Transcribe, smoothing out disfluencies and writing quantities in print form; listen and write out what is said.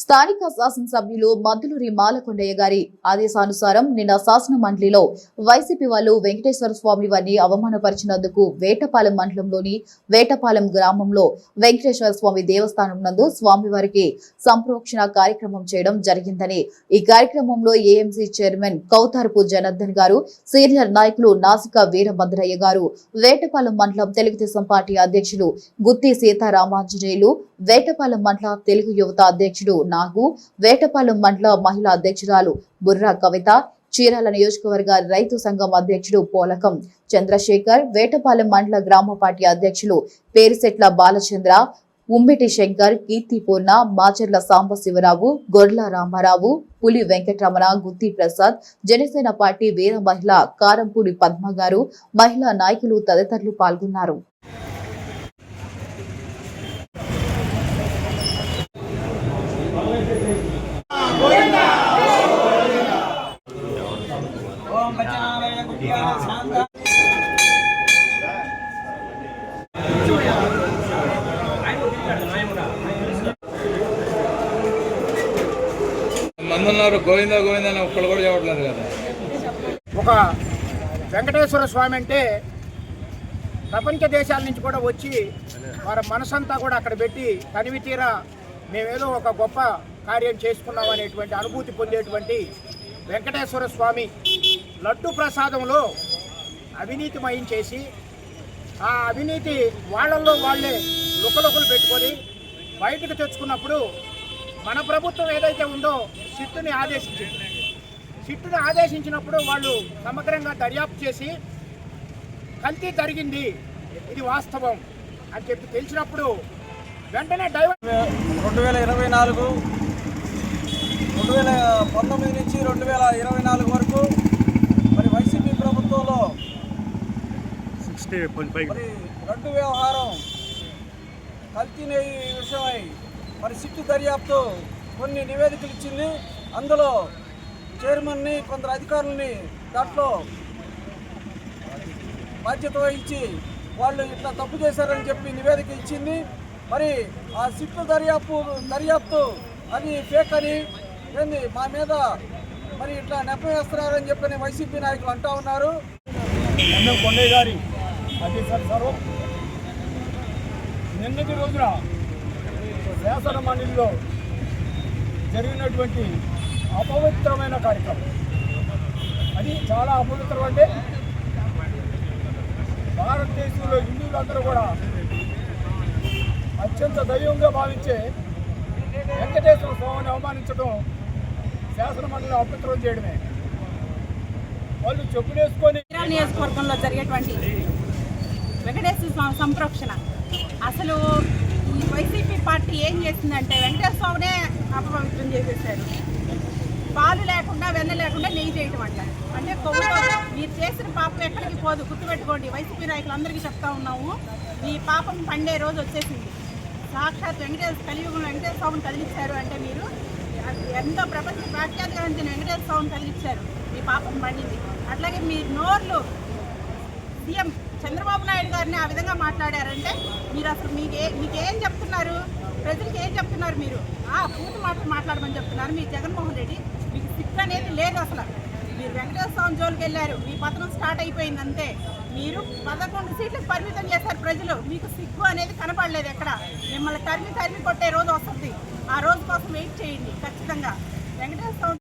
స్థానిక శాసనసభ్యులు మద్దులూరి మాలకొండయ్య గారి ఆదేశానుసారం నిన్న శాసన మండలిలో వైసీపీ వాళ్ళు వెంకటేశ్వర స్వామి వారిని అవమానపరిచినందుకు వేటపాలెం మండలంలోని వేటపాలెం గ్రామంలో వెంకటేశ్వర స్వామి దేవస్థానం నందు స్వామివారికి సంప్రోక్షణ కార్యక్రమం చేయడం జరిగిందని, ఈ కార్యక్రమంలో ఏఎంసీ చైర్మన్ కౌతారపు జనార్దన్ గారు, సీనియర్ నాయకులు నాసిక వీరభద్రయ్య గారు, వేటపాలెం మండలం తెలుగుదేశం పార్టీ అధ్యక్షులు గుత్తి సీతారామాంజనేయులు, వేటపాలెం మండల తెలుగు యువత అధ్యక్షుడు నాగు, వేటపాలెం మండల మహిళా అధ్యక్షురాలు బుర్రా కవిత, చీరాల నియోజకవర్గ రైతు సంఘం అధ్యక్షుడు పోలకం చంద్రశేఖర్, వేటపాలెం మండల గ్రామ పార్టీ అధ్యక్షులు పేరుసెట్ల బాలచంద్ర, ఉమ్మిటి శంకర్, కీర్తిపూర్ణ, మాచర్ల సాంబశివరావు, గొర్ల రామారావు, పులి వెంకటరమణ, గుత్తి ప్రసాద్, జనసేన పార్టీ వీర మహిళ కారంపూడి పద్మ గారు, మహిళా నాయకులు తదితరులు పాల్గొన్నారు. మందున్నారు గోవింద గోవింద అని ఒక్కళ్ళు కూడా చెప్పట్లేదు కదా. ఒక వెంకటేశ్వర స్వామి అంటే ప్రపంచ దేశాల నుంచి కూడా వచ్చి వారి మనసంతా కూడా అక్కడ పెట్టి తనివి తీరా మేమేదో ఒక గొప్ప కార్యం చేసుకున్నాం అనేటువంటి అనుభూతి పొందేటువంటి వెంకటేశ్వర స్వామి లడ్డు ప్రసాదంలో అవినీతి మయించేసి ఆ అవినీతి వాళ్ళల్లో వాళ్ళే లుకలుకలు పెట్టుకొని బయటకు తెచ్చుకున్నప్పుడు మన ప్రభుత్వం ఏదైతే ఉందో సిట్టుని ఆదేశించినప్పుడు వాళ్ళు సమగ్రంగా దర్యాప్తు చేసి కల్తీ జరిగింది, ఇది వాస్తవం అని చెప్పి తెలిసినప్పుడు వెంటనే 2019 నుంచి 2024 వరకు మరి వైసీపీ ప్రభుత్వంలో మరి లడ్డు వ్యవహారం కల్తీ విషయమై మరి సిట్టు దర్యాప్తు కొన్ని నివేదికలు ఇచ్చింది. అందులో చైర్మన్ని, కొందరు అధికారులని దాంట్లో బాధ్యత వహించి వాళ్ళు ఇట్లా తప్పు చేశారని చెప్పి నివేదిక ఇచ్చింది. మరి ఆ సిట్టు దర్యాప్తు అది ఫేక్ అని ఏంది మా మీద మరి ఇట్లా నెపం వేస్తున్నారని చెప్పని వైసీపీ నాయకులు అంటూ ఉన్నారు. కొండయ్య గారి అధ్యక్షతలో నిన్నటి రోజున శాసన మండలిలో జరిగినటువంటి అపవిత్రమైన కార్యక్రమం, అది చాలా అపవిత్రం. అంటే భారతదేశంలో హిందువులందరూ కూడా అత్యంత దైవంగా భావించే వెంకటేశ్వర స్వామిని అవమానించడం, శాసన మండలిలో అపవిత్రం చేయడమే. వాళ్ళు చెప్పులేసుకొని నియోజకవర్గంలో జరిగేటువంటి వెంకటేశ్వర స్వామి సంప్రోక్షణ, అసలు ఈ వైసీపీ పార్టీ ఏం చేసిందంటే వెంకటేశ్వర స్వామినే అపవిత్రం చేసేసారు. పాలు లేకుండా వెన్న లేకుండా నెయ్యి చేయటం అంటే కొవ్వుతో మీరు చేసిన పాపం ఎక్కడికి పోదు, గుర్తుపెట్టుకోండి. వైసీపీ నాయకులందరికీ చెప్తా ఉన్నాము, ఈ పాపం పండే రోజు వచ్చేసింది. సాక్షాత్ కలియుగంలో వెంకటేశ్వర స్వామిని కదిలించారు అంటే మీరు ఎంతో ప్రపంచ ప్రఖ్యాతిగాంచిన వెంకటేశ్వర స్వామిని కదిలించారు, మీ పాపం పండింది. అట్లాగే మీ నోర్లు సీఎం చంద్రబాబు నాయుడు గారిని ఆ విధంగా మాట్లాడారంటే మీరు అసలు మీకేం చెప్తున్నారు, ప్రజలకు ఏం చెప్తున్నారు? మీరు పూర్తి మాటలు మాట్లాడమని చెప్తున్నారు. మీ జగన్మోహన్ రెడ్డి మీకు సిగ్గు అనేది లేదు. అసలు మీరు వెంకటేశ్వర స్వామి జోలికి వెళ్ళారు, మీ పతనం స్టార్ట్ అయిపోయింది అంతే. మీరు 11 సీట్లకు పరిమితం చేశారు ప్రజలు, మీకు సిగ్గు అనేది కనపడలేదు ఎక్కడ. మిమ్మల్ని తరిమి కొట్టే రోజు వస్తుంది, ఆ రోజు కోసం వెయిట్ చేయండి ఖచ్చితంగా.